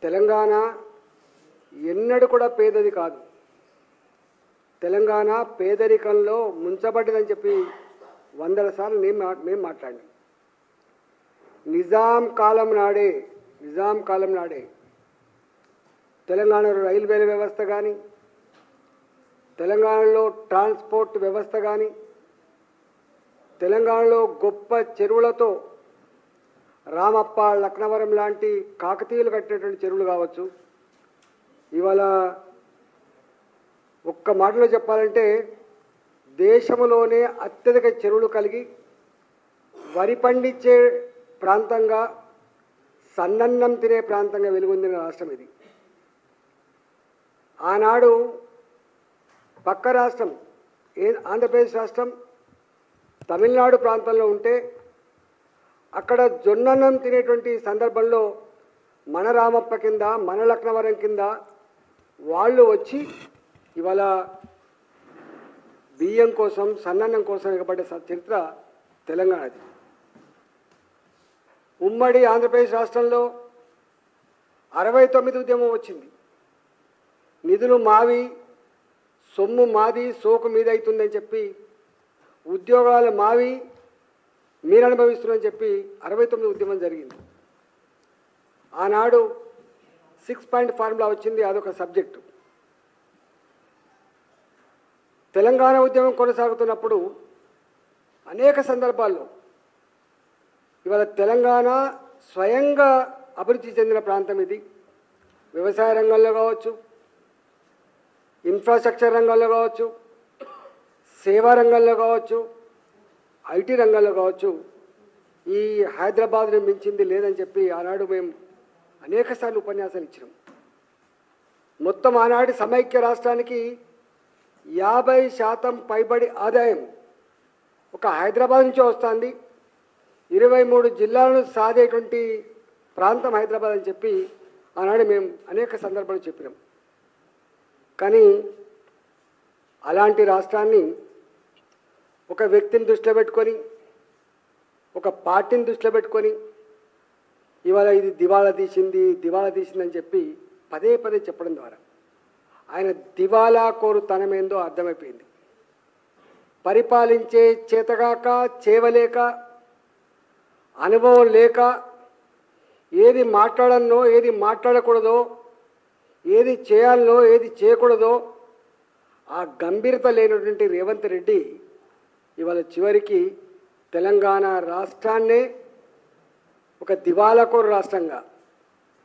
తెలంగాణ ఎన్నడూ కూడా పేదది కాదు. తెలంగాణ పేదరికంలో ముంచబడ్డదని చెప్పి వందల సార్లు మేము మాట్లాడినాం. నిజాం కాలం నాడే తెలంగాణలో రైల్వేల వ్యవస్థ కానీ, తెలంగాణలో ట్రాన్స్పోర్ట్ వ్యవస్థ కానీ, తెలంగాణలో గొప్ప చెరువులతో రామప్ప, లక్నవరం లాంటి కాకతీయులు కట్టినటువంటి చెరువులు కావచ్చు. ఇవాళ ఒక్క మాటలో చెప్పాలంటే దేశంలోనే అత్యధిక చెరువులు కలిగి వరి పండించే ప్రాంతంగా, సన్నన్నం తినే ప్రాంతంగా వెలుగొందిన రాష్ట్రం ఇది. ఆనాడు పక్క రాష్ట్రం ఆంధ్రప్రదేశ్ రాష్ట్రం తమిళనాడు ప్రాంతంలో ఉంటే అక్కడ జొన్నన్నం తినేటువంటి సందర్భంలో మన రామప్ప కింద, మన లక్నవరం కింద వాళ్ళు వచ్చి ఇవాళ బియ్యం కోసం, సన్నన్నం కోసం ఎగబడ్డ చరిత్ర తెలంగాణది. ఉమ్మడి ఆంధ్రప్రదేశ్ రాష్ట్రంలో 69 ఉద్యమం వచ్చింది. నిధులు మావి, సొమ్ము మాది, సోకు మీద అవుతుందని చెప్పి, ఉద్యోగాలు మావి, మీరు అనుభవిస్తున్నారని చెప్పి 69 ఉద్యమం జరిగింది. ఆనాడు 6 పాయింట్ ఫార్ములా వచ్చింది, అదొక సబ్జెక్టు. తెలంగాణ ఉద్యమం కొనసాగుతున్నప్పుడు అనేక సందర్భాల్లో ఇవాళ తెలంగాణ స్వయంగా అభివృద్ధి చెందిన ప్రాంతం ఇది. వ్యవసాయ రంగంలో కావచ్చు, ఇన్ఫ్రాస్ట్రక్చర్ రంగంలో కావచ్చు, సేవా రంగంలో కావచ్చు, ఐటీ రంగంలో కావచ్చు, ఈ హైదరాబాద్ని మించింది లేదని చెప్పి ఆనాడు మేము అనేక సార్లు ఉపన్యాసాలు ఇచ్చినాం. మొత్తం ఆనాటి సమైక్య రాష్ట్రానికి 50% పైబడి ఆదాయం ఒక హైదరాబాద్ నుంచే వస్తుంది. 23 జిల్లాలను సాధేటువంటి ప్రాంతం హైదరాబాద్ అని చెప్పి ఆనాడు మేము అనేక సందర్భాలు చెప్పినాం. కానీ అలాంటి రాష్ట్రాన్ని ఒక వ్యక్తిని దృష్టిలో పెట్టుకొని, ఒక పార్టీని దృష్టిలో పెట్టుకొని ఇవాళ ఇది దివాళా తీసిందని చెప్పి పదే చెప్పడం ద్వారా ఆయన దివాలా కోరుతనమేందో అర్థమైపోయింది. పరిపాలించే చేతగాక, చేవలేక, అనుభవం లేక, ఏది మాట్లాడనో, ఏది మాట్లాడకూడదో, ఏది చేయాలనో, ఏది చేయకూడదో ఆ గంభీరత లేనటువంటి రేవంత్ రెడ్డి ఇవాళ చివరికి తెలంగాణ రాష్ట్రాన్నే ఒక దివాలాకోరు రాష్ట్రంగా,